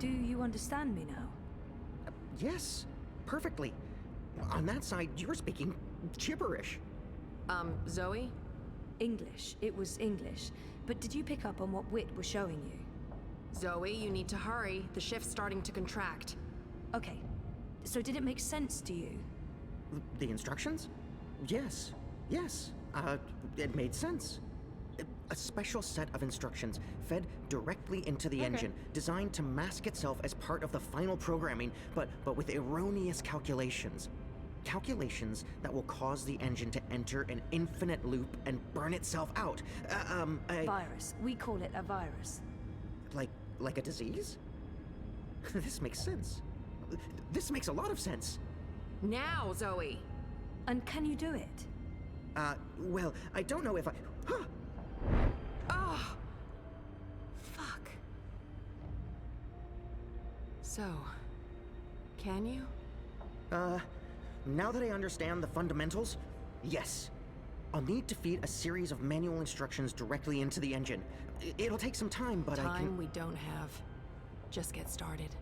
Do you understand me now? Yes, perfectly. On that side, you're speaking gibberish. Zoe? English. It was English. But did you pick up on what Wit was showing you? Zoe, you need to hurry. The shift's starting to contract. Okay. So did it make sense to you? The instructions? Yes. Yes. It made sense. A special set of instructions fed directly into the engine, designed to mask itself as part of the final programming, but with erroneous calculations. Calculations that will cause the engine to enter an infinite loop and burn itself out. Virus. We call it a virus. Like a disease? This makes sense. This makes a lot of sense. Now, Zoe! And can you do it? Well, I don't know if I... Huh! Oh! Fuck. So, can you? Now that I understand the fundamentals, yes. I'll need to feed a series of manual instructions directly into the engine. It'll take some time, but I can... Time we don't have. Just get started.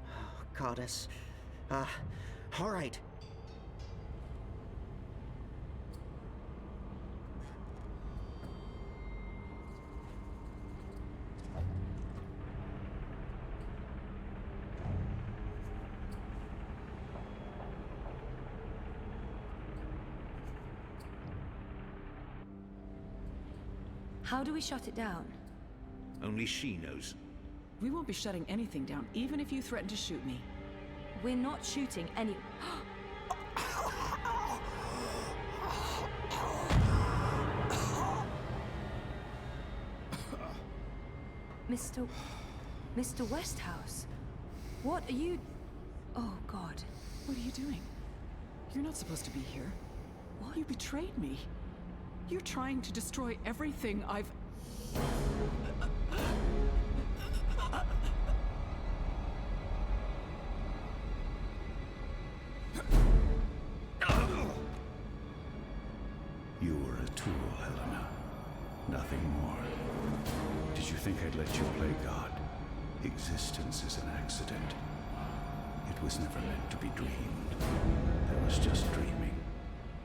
Oh, Goddess. All right. How do we shut it down? Only she knows. We won't be shutting anything down, even if you threaten to shoot me. We're not shooting any... Mr. Westhouse, what are you... Oh, God. What are you doing? You're not supposed to be here. What? You betrayed me. You're trying to destroy everything I've... You were a tool, Helena. Nothing more. Did you think I'd let you play God? Existence is an accident. It was never meant to be dreamed. There was just dreaming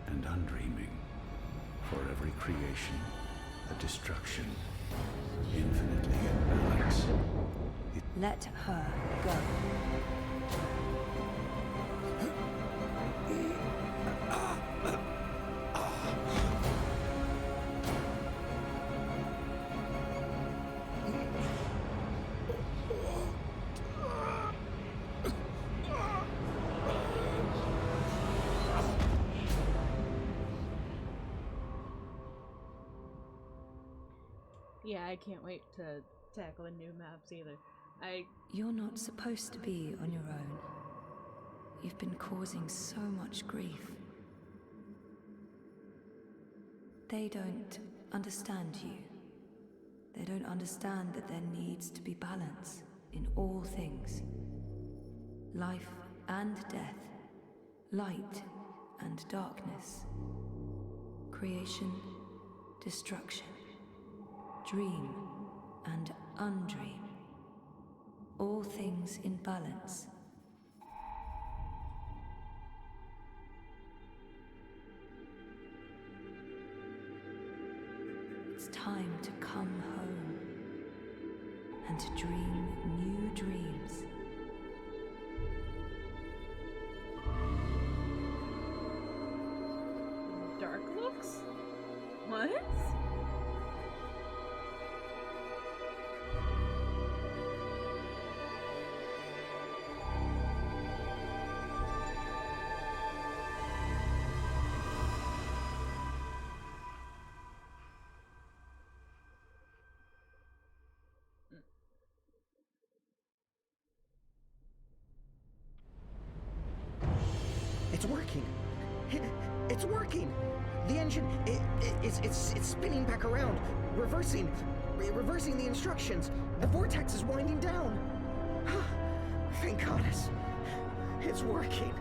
and undreaming. For every creation, a destruction, infinitely in balance. Let her go. Yeah, I can't wait to tackle the new maps either. You're not supposed to be on your own. You've been causing so much grief. They don't understand you. They don't understand that there needs to be balance in all things. Life and death. Light and darkness. Creation, destruction. Dream and undream. All things in balance. It's time to come home and to dream new dreams. Dark looks? What? It's working. It's working. The engine, it's spinning back around, reversing the instructions. The vortex is winding down. Thank goddess. It's working.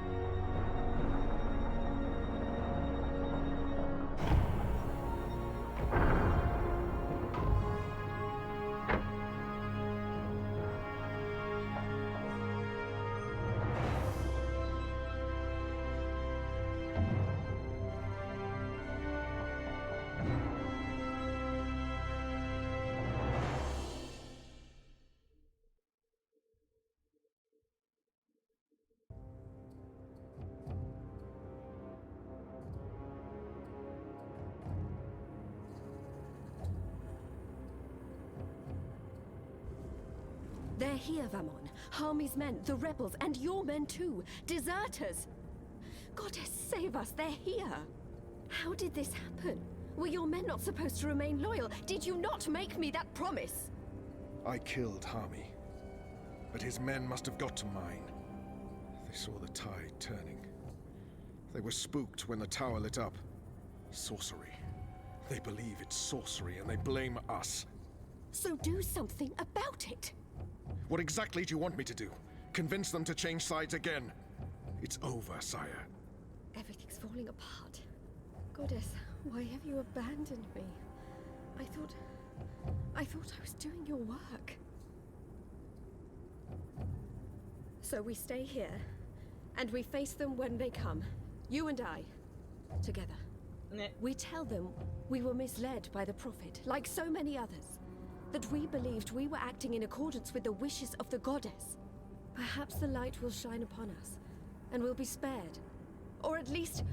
They're here, Vamon. Harmy's men, the rebels, and your men too. Deserters! Goddess, save us, they're here! How did this happen? Were your men not supposed to remain loyal? Did you not make me that promise? I killed Harmy, but his men must have got to mine. They saw the tide turning. They were spooked when the tower lit up. Sorcery. They believe it's sorcery and they blame us. So do something about it! What exactly do you want me to do? Convince them to change sides again? It's over, sire. Everything's falling apart. Goddess, why have you abandoned me? I thought I was doing your work. So we stay here, and we face them when they come. You and I, together. We tell them we were misled by the Prophet, like so many others. That we believed we were acting in accordance with the wishes of the Goddess. Perhaps the light will shine upon us, and we'll be spared. Or at least,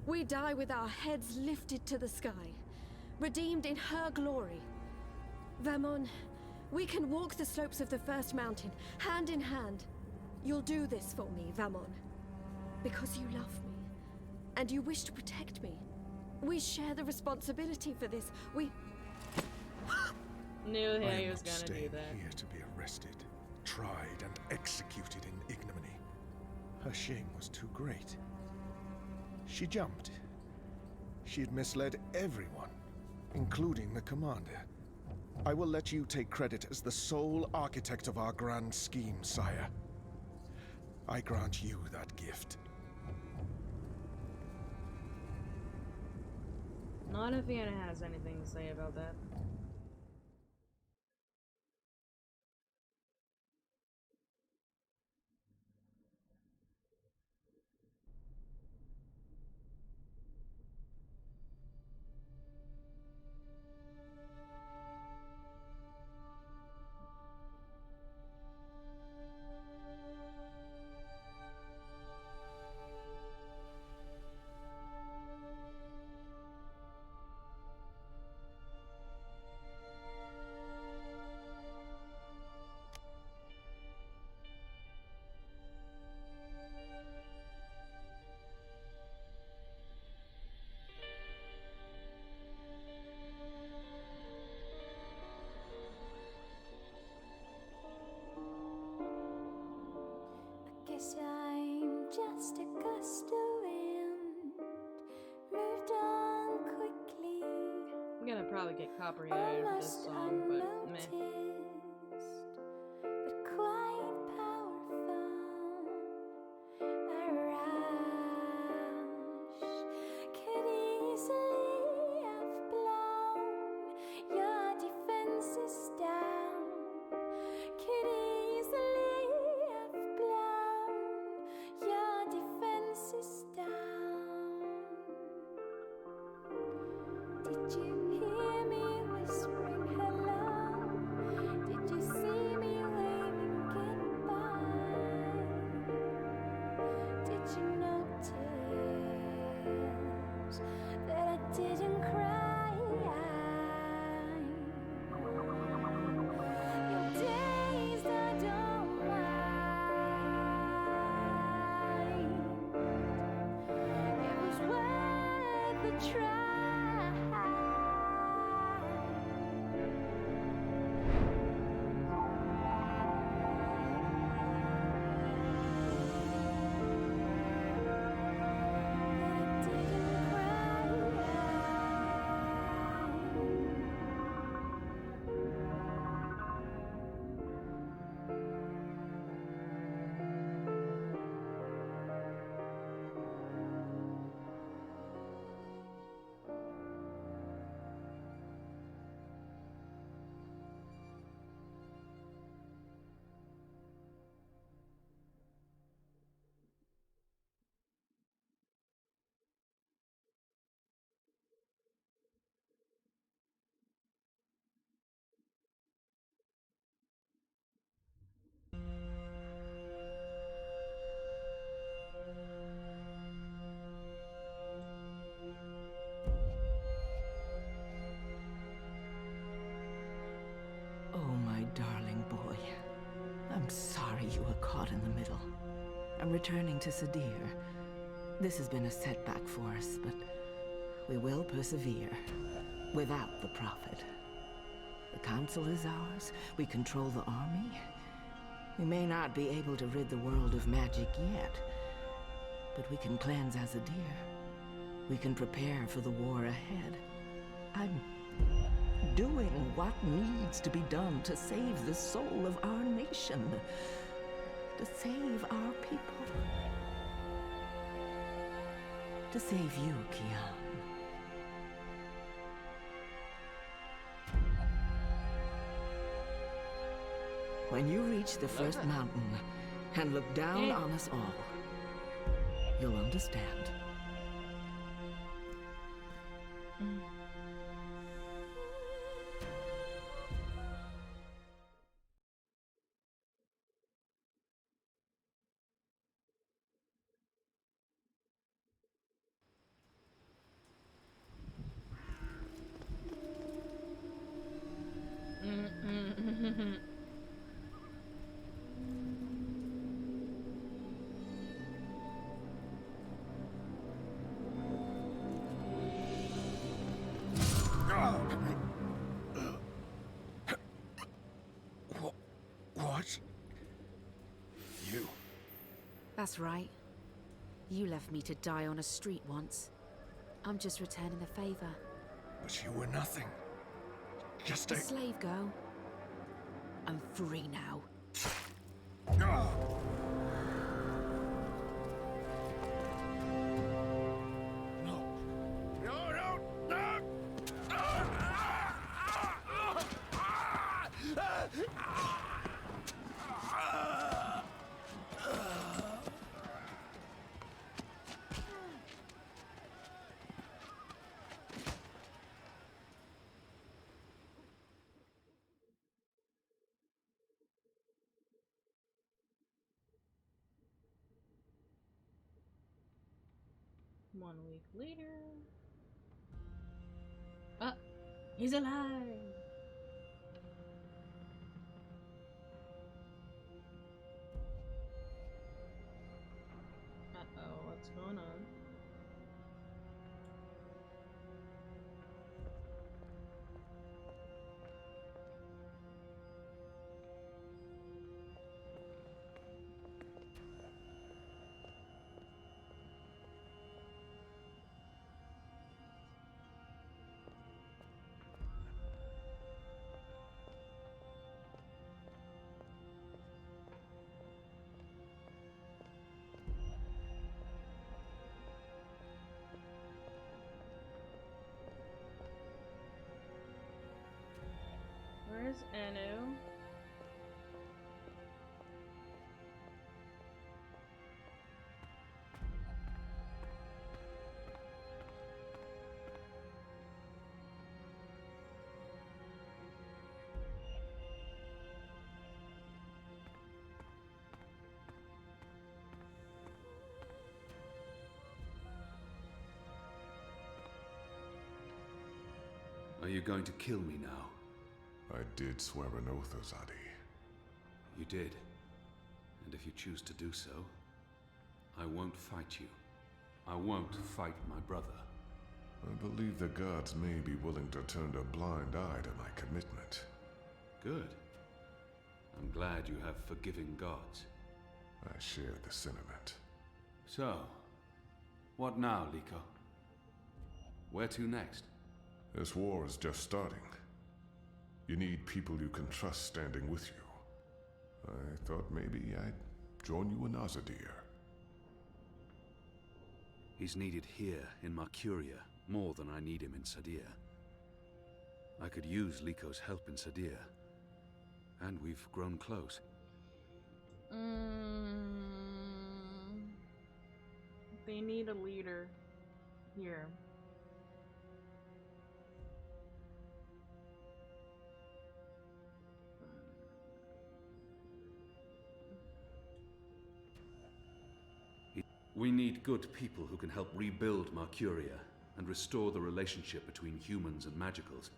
we die with our heads lifted to the sky, redeemed in her glory. Vamon, we can walk the slopes of the First Mountain, hand in hand. You'll do this for me, Vamon. Because you love me, and you wish to protect me. We share the responsibility for this. We... Knew I he am was not gonna do staying that. here to be arrested, tried, and executed in ignominy. Her shame was too great. She jumped. She had misled everyone, including the commander. I will let you take credit as the sole architect of our grand scheme, sire. I grant you that gift. Not if Anna has anything to say about that. Guess I'm just a gust of wind, moved on quickly, I'm gonna probably get copyrighted for this almost song, but unnoticed, meh. but quite powerful. A rush could easily have blown your defenses down, could easily have blown your defenses down. Did you hear me whispering hello? Did you see me waving goodbye? Did you notice that I didn't cry? Your days I don't mind. It was worth a try. I'm sorry you were caught in the middle. I'm returning to Sadir. This has been a setback for us, but we will persevere. Without the Prophet. The Council is ours. We control the army. We may not be able to rid the world of magic yet, but we can cleanse Azadir. We can prepare for the war ahead. I'm doing what needs to be done to save the soul of our nation. To save our people. To save you, Kian. When you reach the first mountain and look down on us all, you'll understand. What? You? That's right. You left me to die on a street once. I'm just returning the favor. But you were nothing. Just A a... slave girl. I'm free now. One week later. Ah, he's alive. Uh-oh, what's going on? Where's Anu? Are you going to kill me now? I did swear an oath, Azadi. You did. And if you choose to do so, I won't fight you. I won't fight my brother. I believe the gods may be willing to turn a blind eye to my commitment. Good. I'm glad you have forgiving gods. I share the sentiment. So, what now, Liko? Where to next? This war is just starting. You need people you can trust standing with you. I thought maybe I'd join you in Azadir. He's needed here in Mercuria more than I need him in Sadir. I could use Liko's help in Sadir, and we've grown close. They need a leader here. We need good people who can help rebuild Mercuria and restore the relationship between humans and magicals.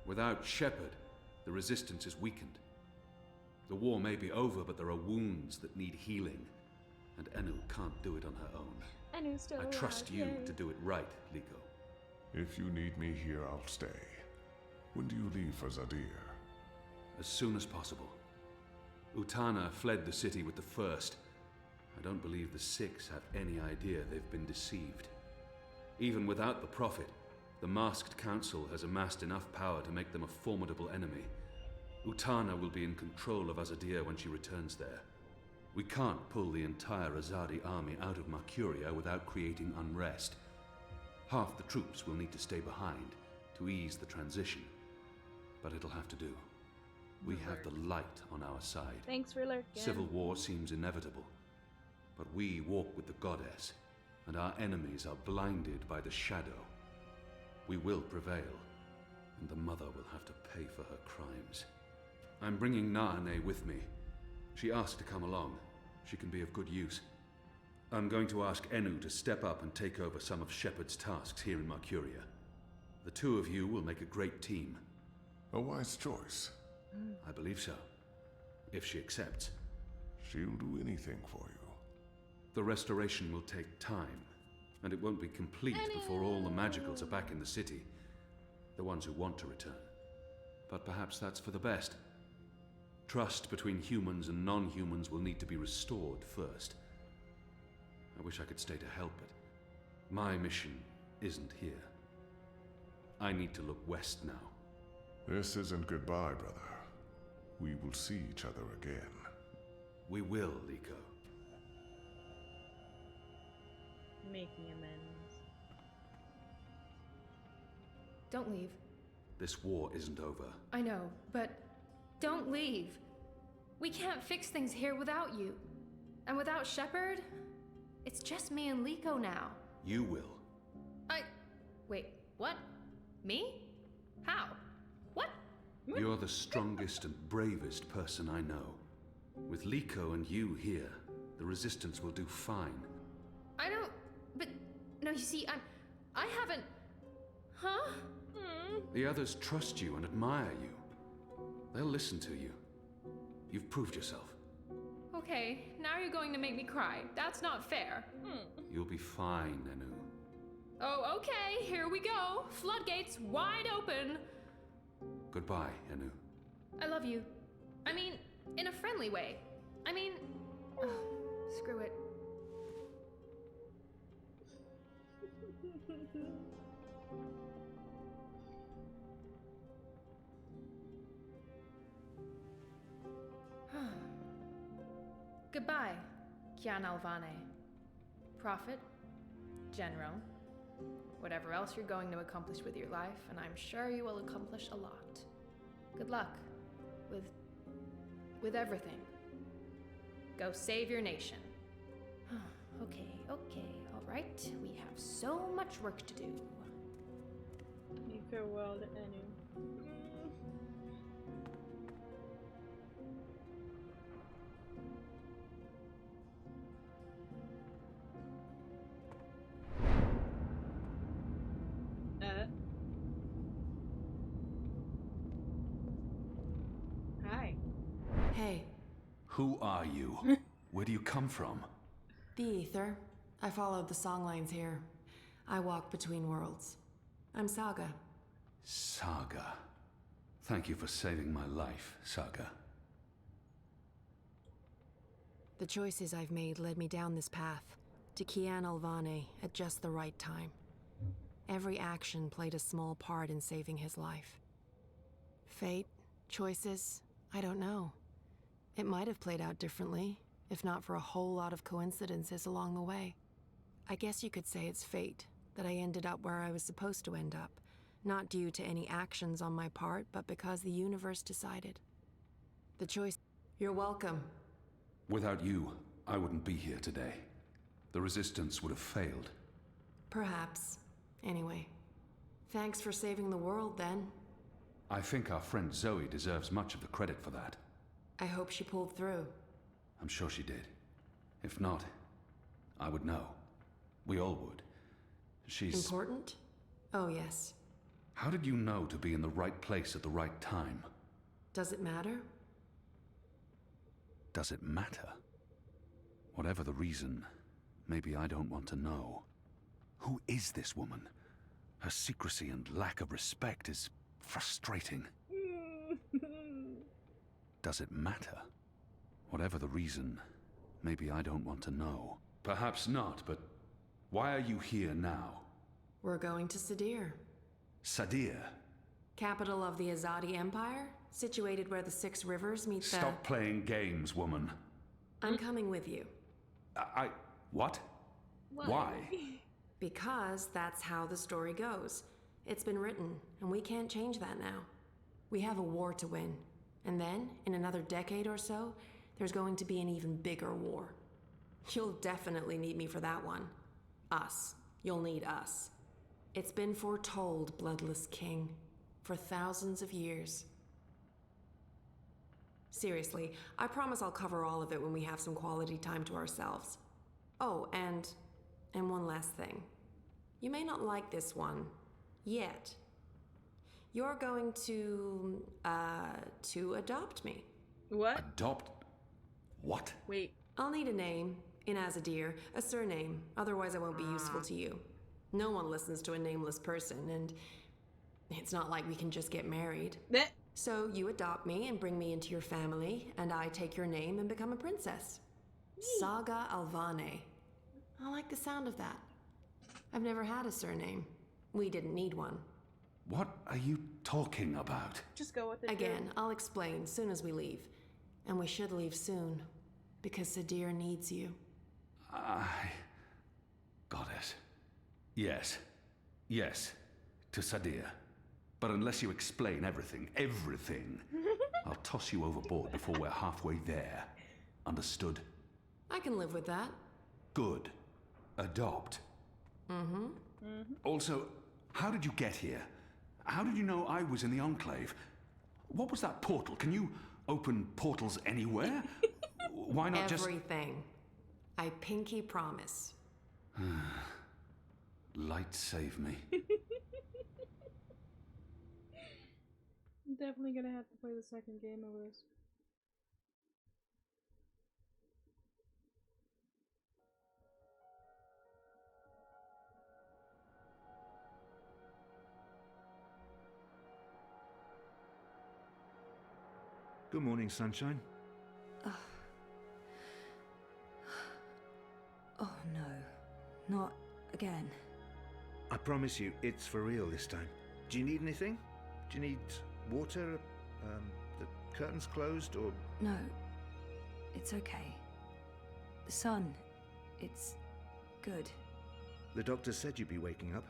Without Shepard, the resistance is weakened. The war may be over, but there are wounds that need healing, and Enu can't do it on her own. Enu's still I alive, trust you yay. to do it right, Liko. If you need me here, I'll stay. When do you leave for Zadir? As soon as possible. Utana fled the city with the First. I don't believe the Six have any idea they've been deceived. Even without the Prophet, the Masked Council has amassed enough power to make them a formidable enemy. Utana will be in control of Azadir when she returns there. We can't pull the entire Azadi army out of Mercuria without creating unrest. Half the troops will need to stay behind to ease the transition. But it'll have to do. We have the light on our side. Thanks for lurking. Civil war seems inevitable. But we walk with the goddess, and our enemies are blinded by the shadow. We will prevail, and the mother will have to pay for her crimes. I'm bringing Naane with me. She asked to come along. She can be of good use. I'm going to ask Enu to step up and take over some of Shepard's tasks here in Mercuria. The two of you will make a great team. A wise choice. I believe so. If she accepts. She'll do anything for you. The restoration will take time, and it won't be complete before all the magicals are back in the city. The ones who want to return. But perhaps that's for the best. Trust between humans and non-humans will need to be restored first. I wish I could stay to help, but my mission isn't here. I need to look west now. This isn't goodbye, brother. We will see each other again. We will, Liko. Making amends. Don't leave. This war isn't over. I know, but don't leave. We can't fix things here without you. And without Shepard, it's just me and Liko now. You will. Wait, what? Me? How? What? You're the strongest and bravest person I know. With Liko and you here, the Resistance will do fine. I don't... But... No, you see, I haven't... Huh? The others trust you and admire you. They'll listen to you. You've proved yourself. Okay, now you're going to make me cry. That's not fair. You'll be fine, Enu. Oh, okay, here we go. Floodgates wide open. Goodbye, Enu. I love you. I mean, in a friendly way. I mean... screw it. Goodbye, Kian Alvane. Prophet, General, whatever else you're going to accomplish with your life, and I'm sure you will accomplish a lot. Good luck with everything. Go save your nation. Okay, all right. We have so much work to do. Farewell to Enu. Hi. Hey. Who are you? Where do you come from? The Ether. I followed the songlines here. I walk between worlds. I'm Saga. Saga. Thank you for saving my life, Saga. The choices I've made led me down this path, to Kian Alvane at just the right time. Every action played a small part in saving his life. Fate, choices, I don't know. It might have played out differently, if not for a whole lot of coincidences along the way. I guess you could say it's fate, that I ended up where I was supposed to end up, not due to any actions on my part, but because the universe decided. The choice... You're welcome. Without you, I wouldn't be here today. The Resistance would have failed. Perhaps. Anyway, thanks for saving the world, then. I think our friend Zoe deserves much of the credit for that. I hope she pulled through. I'm sure she did. If not, I would know. We all would. She's... Important? Oh, yes. How did you know to be in the right place at the right time? Does it matter? Does it matter? Whatever the reason, maybe I don't want to know. Who is this woman? Her secrecy and lack of respect is frustrating. Does it matter? Whatever the reason, maybe I don't want to know. Perhaps not, but why are you here now? We're going to Sadir, Sadir? capital of the Azadi Empire, situated where the 6 rivers meet the... Stop playing games, woman. I'm coming with you. What? Why? Because that's how the story goes. It's been written, and we can't change that now. We have a war to win. And then, in another decade or so, there's going to be an even bigger war. You'll definitely need me for that one. Us. You'll need us. It's been foretold, Bloodless King, for thousands of years. Seriously, I promise I'll cover all of it when we have some quality time to ourselves. Oh, and one last thing. You may not like this one yet. You're going to adopt me. What? Adopt? What? Wait. I'll need a name, in Azadir, a surname, otherwise I won't be useful to you. No one listens to a nameless person, and it's not like we can just get married. So you adopt me and bring me into your family, and I take your name and become a princess. Saga Alvane. I like the sound of that. I've never had a surname. We didn't need one. What are you talking about? Just go with it. Again, I'll explain soon as we leave. And we should leave soon, because Sadir needs you. Got it. Yes. Yes. To Sadir. But unless you explain everything, I'll toss you overboard before we're halfway there. Understood? I can live with that. Good. Adopt. Mm-hmm. Also, how did you get here? How did you know I was in the Enclave? What was that portal? Can you open portals anywhere? Why not just... Everything. I pinky promise. Light save me. I'm definitely gonna have to play the second game of this. Good morning, sunshine. Oh no, not again. I promise you, it's for real this time. Do you need anything? Do you need water? The curtains closed, or...? No, it's okay. The sun, it's good. The doctor said you'd be waking up.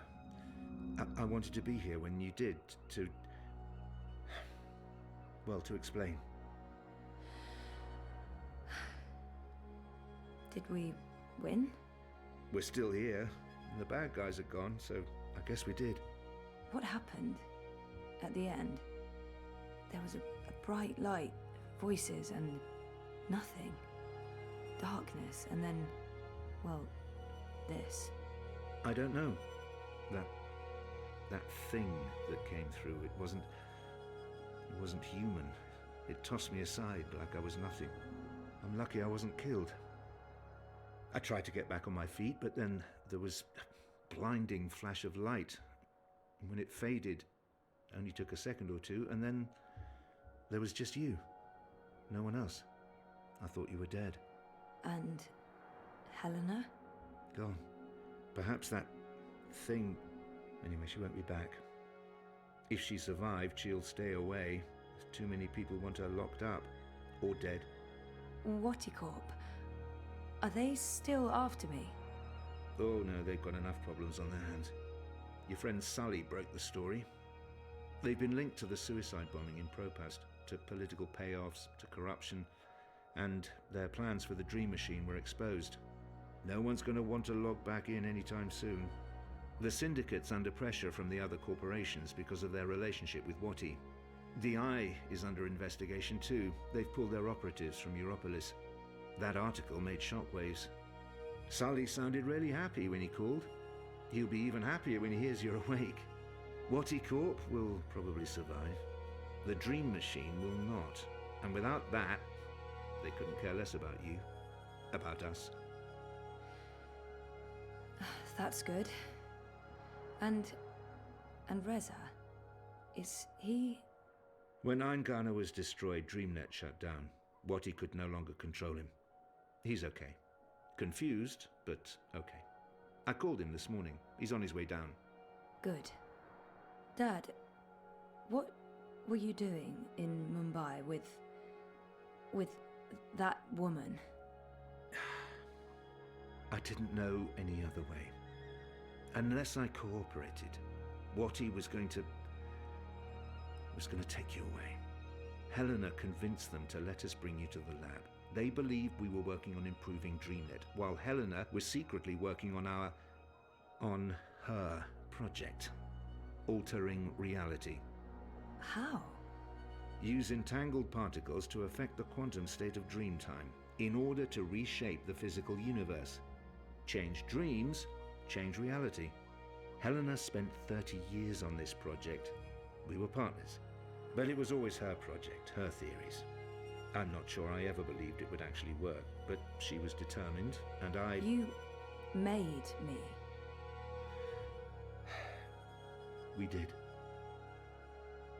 I wanted to be here when you did, to... well, to explain. Did we win? We're still here. The bad guys are gone, so I guess we did. What happened at the end? There was a bright light, voices, and nothing. Darkness, and then, well, this. I don't know. That thing that came through, it wasn't human. It tossed me aside like I was nothing. I'm lucky I wasn't killed. I tried to get back on my feet, but then there was a blinding flash of light. And when it faded, it only took a second or two, and then there was just you. No one else. I thought you were dead. And Helena? Gone. Perhaps that thing... Anyway, she won't be back. If she survived, she'll stay away. Too many people want her locked up. Or dead. Whatticorp? Are they still after me? Oh no, they've got enough problems on their hands. Your friend Sully broke the story. They've been linked to the suicide bombing in Propast, to political payoffs, to corruption, and their plans for the Dream Machine were exposed. No one's going to want to log back in anytime soon. The Syndicate's under pressure from the other corporations because of their relationship with Wati. The Eye is under investigation too. They've pulled their operatives from Europolis. That article made shockwaves. Sully sounded really happy when he called. He'll be even happier when he hears you're awake. Whatticorp will probably survive. The Dream Machine will not. And without that, They couldn't care less about you. About us. That's good. And Reza, is he... When Eingana was destroyed, DreamNet shut down. Wati could no longer control him. He's okay. Confused, but okay. I called him this morning. He's on his way down. Good. Dad, what were you doing in Mumbai with that woman? I didn't know any other way. Unless I cooperated, Wati was going to take you away. Helena convinced them to let us bring you to the lab. They believed we were working on improving DreamNet, while Helena was secretly working on her project, altering reality. How? Use entangled particles to affect the quantum state of dreamtime in order to reshape the physical universe. Change dreams, change reality. Helena spent 30 years on this project. We were partners. But it was always her project, her theories. I'm not sure I ever believed it would actually work, but she was determined, and I... You made me. We did.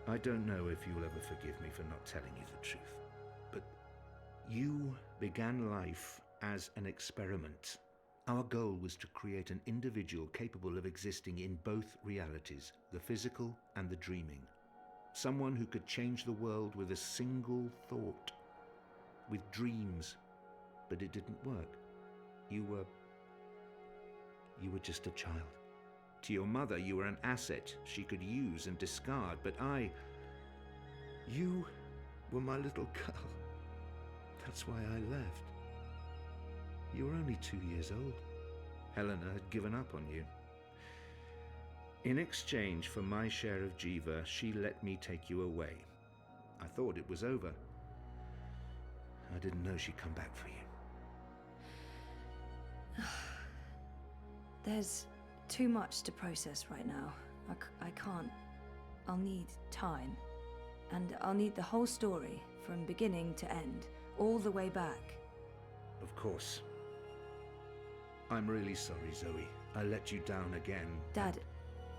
I don't know if you'll ever forgive me for not telling you the truth, but you began life as an experiment. Our goal was to create an individual capable of existing in both realities, the physical and the dreaming. Someone who could change the world with a single thought, with dreams, but it didn't work. You were just a child. To your mother, you were an asset she could use and discard, but you were my little girl. That's why I left. You were only 2 years old. Helena had given up on you. In exchange for my share of Jiva, she let me take you away. I thought it was over. I didn't know she'd come back for you. There's too much to process right now. I can't. I'll need time. And I'll need the whole story, from beginning to end, all the way back. Of course. I'm really sorry, Zoe. I let you down again. Dad,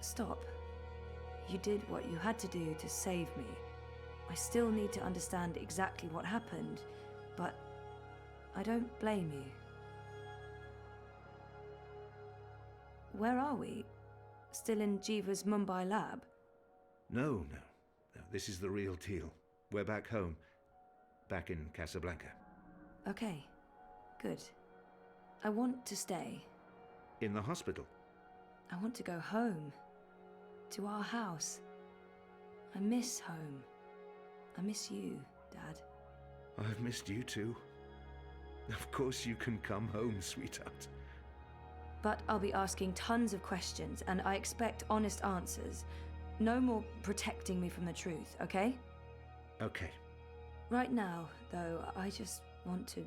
stop. You did what you had to do to save me. I still need to understand exactly what happened, but I don't blame you. Where are we? Still in Jiva's Mumbai lab? No. This is the real deal. We're back home. Back in Casablanca. Okay, good. I want to stay. In the hospital? I want to go home. To our house. I miss home. I miss you, Dad. I've missed you too. Of course you can come home, sweetheart. But I'll be asking tons of questions, and I expect honest answers. No more protecting me from the truth, okay? Okay. Right now, though, I just want to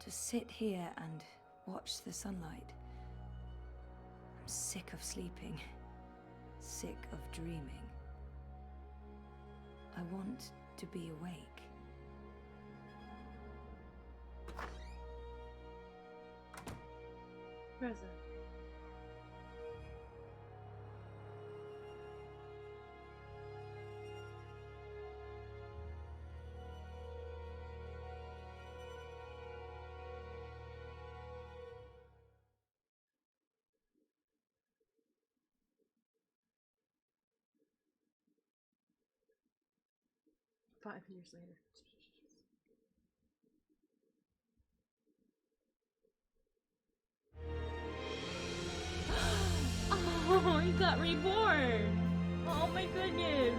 sit here and watch the sunlight. I'm sick of sleeping. Sick of dreaming. I want to be awake. Present. Five years later. Oh, he got reborn! Oh my goodness!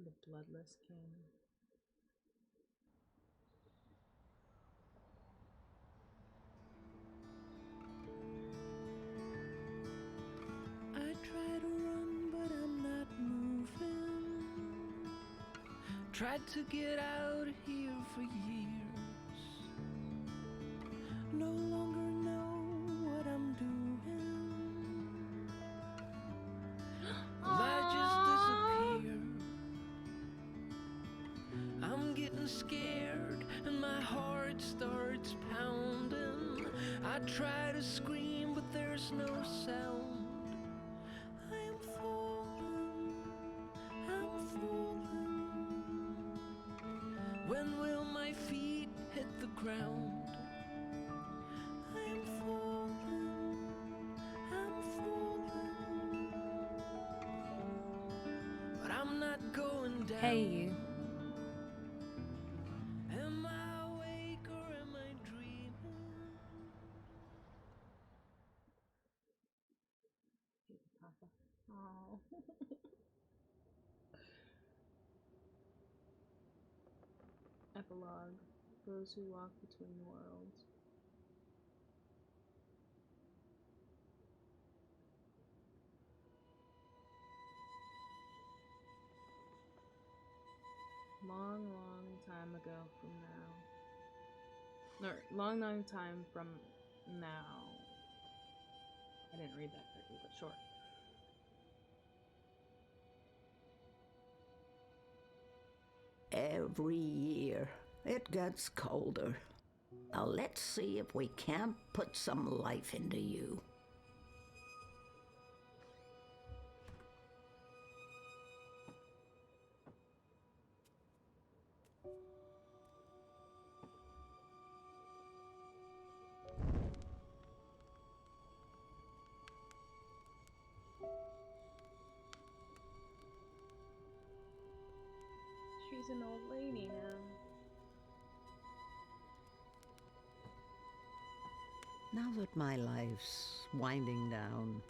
The Bloodless King. Tried to get out of here for years. No longer know what I'm doing. Well, I just disappear. I'm getting scared and my heart starts pounding. I try to scream, but there's no sound. I am falling, I'm falling. When will my feet hit the ground? I am falling, I'm falling. But I'm not going down. Hey, you. Am I awake or am I dreaming? Oh. Epilogue. Those who walk between worlds. Long, long time ago from now. No, long, long time from now. I didn't read that correctly, but sure. Every year, it gets colder. Now let's see if we can't put some life into you. She's an old lady now. Now that my life's winding down,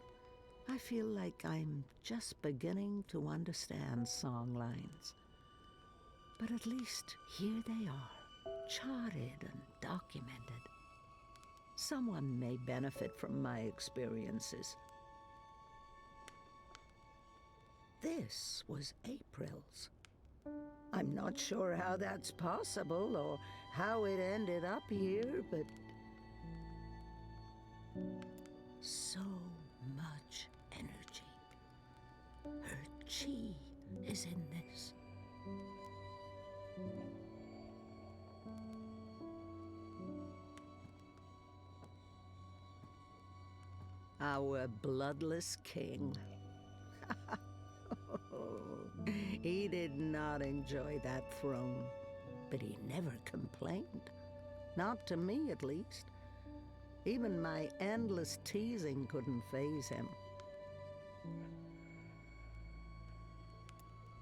I feel like I'm just beginning to understand song lines. But at least here they are, charted and documented. Someone may benefit from my experiences. This was April's. I'm not sure how that's possible or how it ended up here, but so much energy. Her chi is in this. Our bloodless king. He did not enjoy that throne, but he never complained. Not to me, at least. Even my endless teasing couldn't faze him.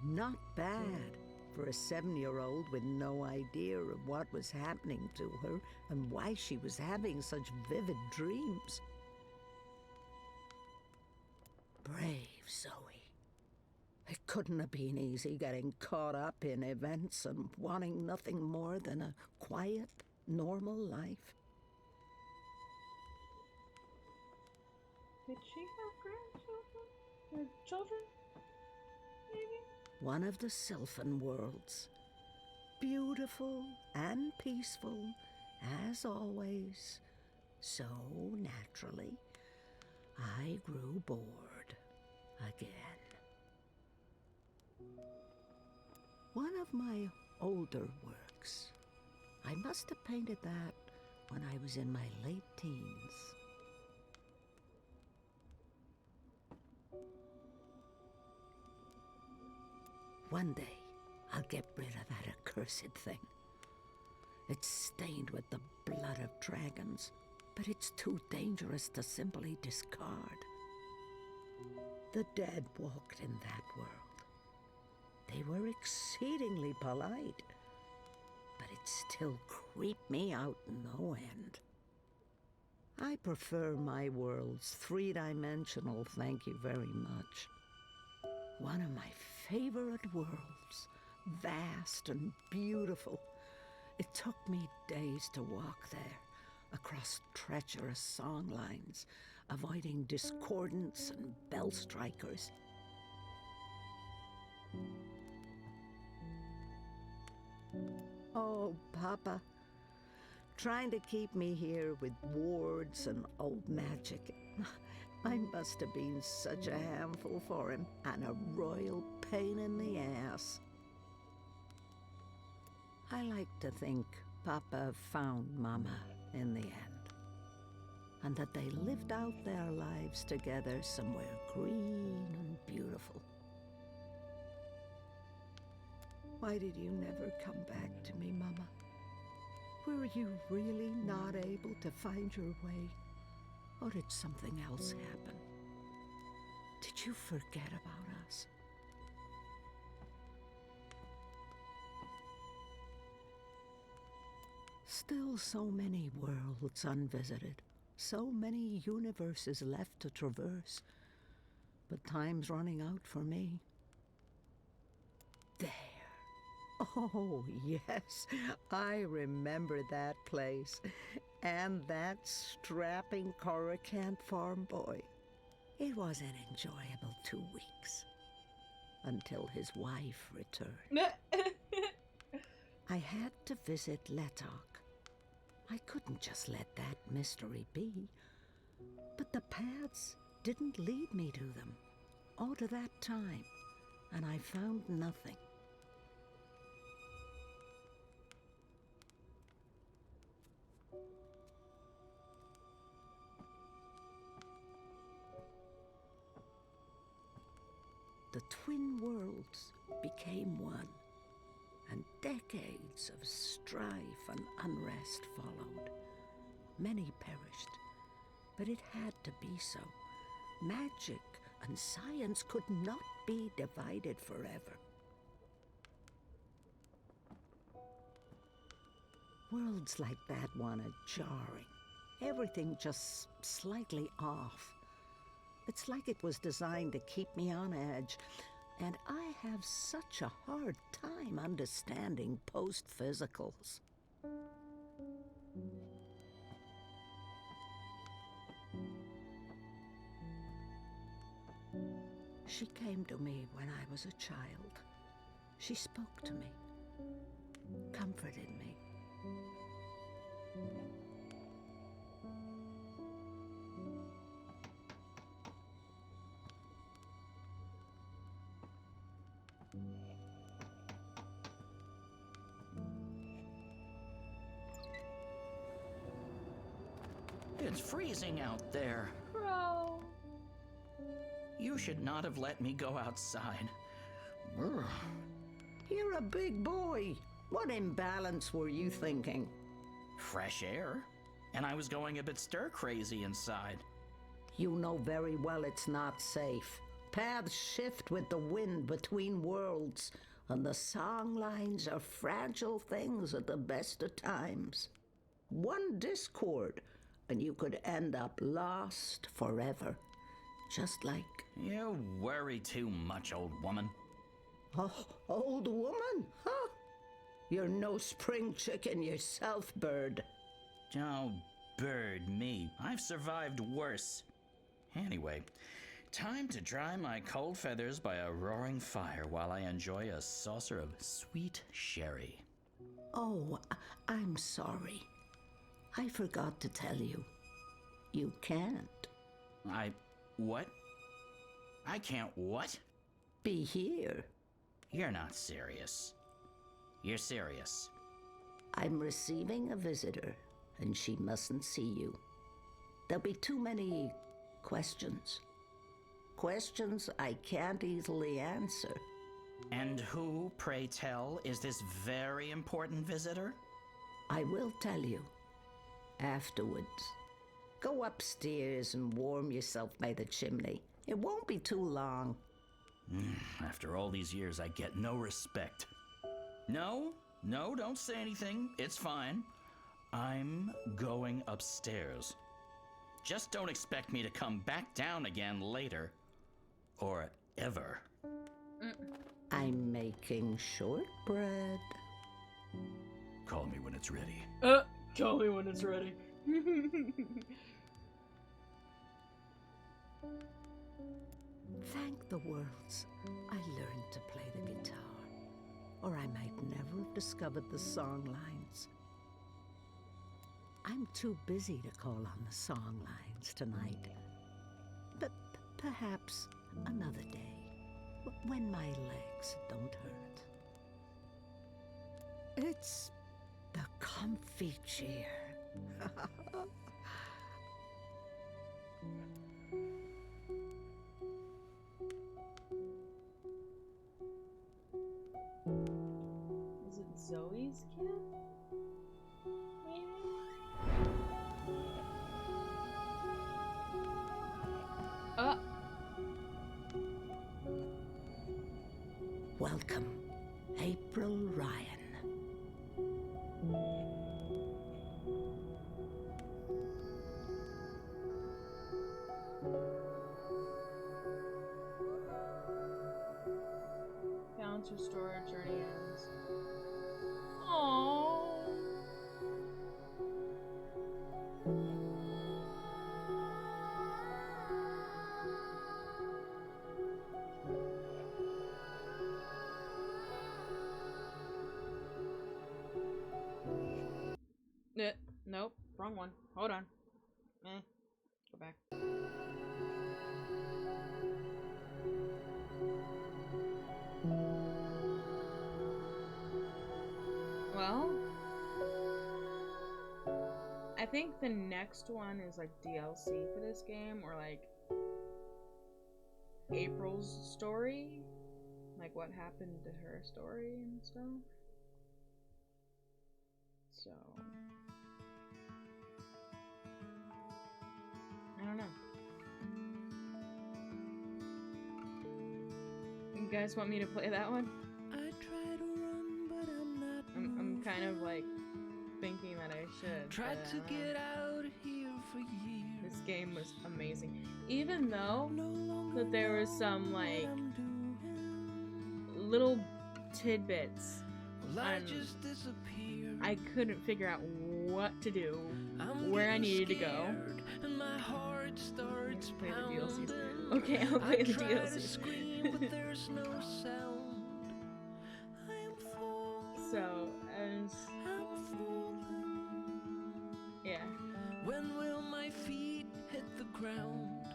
Not bad for a 7-year-old with no idea of what was happening to her and why she was having such vivid dreams. Brave Zoe. It couldn't have been easy getting caught up in events and wanting nothing more than a quiet, normal life. Did she have grandchildren? Or children? Maybe? One of the Sylphan worlds. Beautiful and peaceful, as always. So naturally, I grew bored again. One of my older works. I must have painted that when I was in my late teens. One day, I'll get rid of that accursed thing. It's stained with the blood of dragons, but it's too dangerous to simply discard. The dead walked in that world. They were exceedingly polite, but it still creeped me out no end. I prefer my worlds three-dimensional, thank you very much. One of my favorite worlds, vast and beautiful. It took me days to walk there, across treacherous song lines, avoiding discordants and bell strikers. Oh, Papa. Trying to keep me here with wards and old magic. I must have been such a handful for him, and a royal pain in the ass. I like to think Papa found Mama in the end, and that they lived out their lives together somewhere green and beautiful. Why did you never come back to me, Mama? Were you really not able to find your way? Or did something else happen? Did you forget about us? Still so many worlds unvisited, so many universes left to traverse. But time's running out for me. There. Oh, yes, I remember that place. And that strapping Coruscant farm boy. It was an enjoyable 2 weeks. Until his wife returned. I had to visit Letok. I couldn't just let that mystery be. But the paths didn't lead me to them. All to that time. And I found nothing. The twin worlds became one, and decades of strife and unrest followed. Many perished, but it had to be so. Magic and science could not be divided forever. Worlds like that one are jarring. Everything just slightly off. It's like it was designed to keep me on edge, and I have such a hard time understanding post-physicals. She came to me when I was a child. She spoke to me, comforted me. It's freezing out there. Bro. You should not have let me go outside. Brr. You're a big boy. What imbalance were you thinking? Fresh air. And I was going a bit stir-crazy inside. You know very well it's not safe. Paths shift with the wind between worlds, and the song lines are fragile things at the best of times. One discord, and you could end up lost forever. Just like... You worry too much, old woman. Oh, old woman? Huh? You're no spring chicken yourself, Bird. Oh, Bird, me. I've survived worse. Anyway, time to dry my cold feathers by a roaring fire while I enjoy a saucer of sweet sherry. Oh, I'm sorry. I forgot to tell you. You can't. What? I can't what? Be here. You're not serious. You're serious. I'm receiving a visitor, and she mustn't see you. There'll be too many questions. Questions I can't easily answer. And who, pray tell, is this very important visitor? I will tell you. Afterwards. Go upstairs and warm yourself by the chimney. It won't be too long. After all these years, I get no respect. No, don't say anything. It's fine. I'm going upstairs. Just don't expect me to come back down again later. Or ever. I'm making shortbread. Call me when it's ready. Call me when it's ready. Thank the worlds I learned to play the guitar. or I might never have discovered the song lines. I'm too busy to call on the song lines tonight. But perhaps another day, when my legs don't hurt. It's the comfy chair. Is it Zoe's camp? Maybe? Welcome, April Ryan. Balance restored, journey ends. Aww. Nope, wrong one. Hold on. Go back. Well, I think the next one is like DLC for this game, or like April's story, like what happened to her story and stuff. So I don't know. You guys want me to play that one? I try to run, but I'm not. I'm kind of like thinking that I should. Tried to get out of here for years. This game was amazing, even though that there was some like little tidbits. I couldn't figure out what to do, where I needed to go. And my heart starts play the DLCs. Okay, I'll play the DLCs. But there's no sound. So, yeah. When will my feet hit the ground?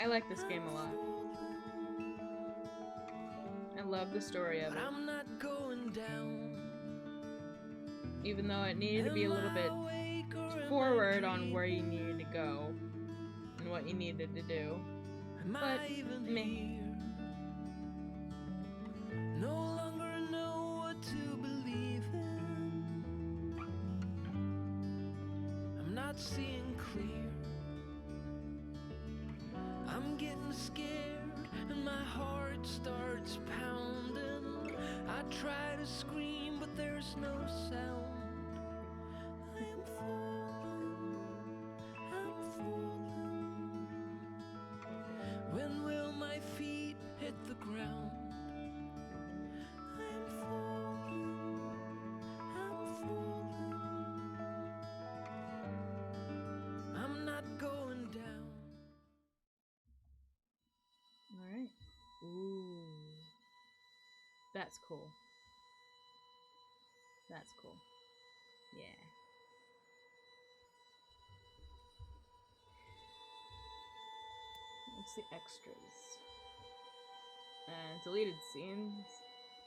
I like this game a lot. I love the story of it. I'm not going down. Even though it needed to be a little bit forward on where you needed to go and what you needed to do. But me. No longer know what to believe in. I'm not seeing clear. I'm getting scared and my heart starts pounding. I try to scream but there's no sound. I am falling, I'm falling. When will my feet hit the ground? I am falling, I'm falling. I'm not going down. Alright. Ooh. That's cool. That's cool. Yeah. What's the extras? Deleted scenes.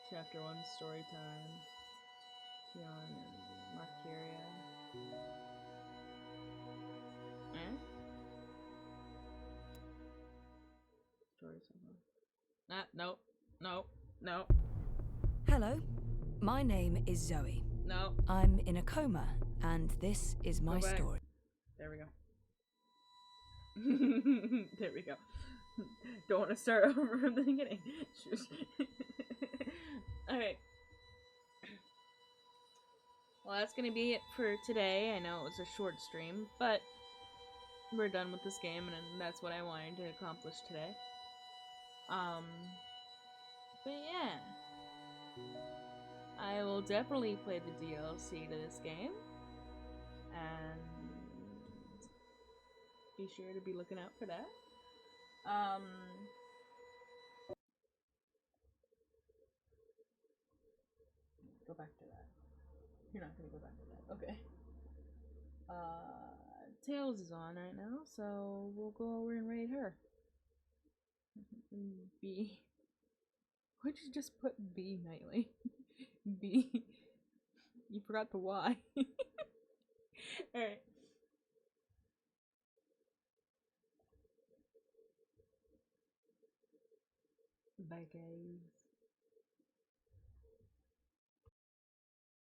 Chapter 1 story time. Keon and Markyria. Story somehow. Nope. Nope. Nope. Hello, my name is Zoe. No. I'm in a coma, and this is my story. There we go. There we go. Don't want to start over from the beginning. Okay. Well, that's gonna be it for today. I know it was a short stream, but we're done with this game, and that's what I wanted to accomplish today. But yeah. I will definitely play the DLC to this game. And be sure to be looking out for that. go back to that. You're not gonna go back to that. Okay. Tails is on right now, so we'll go over and raid her. B. Why'd you just put B, Knightley? B. You forgot the Y. Alright. Bye, guys.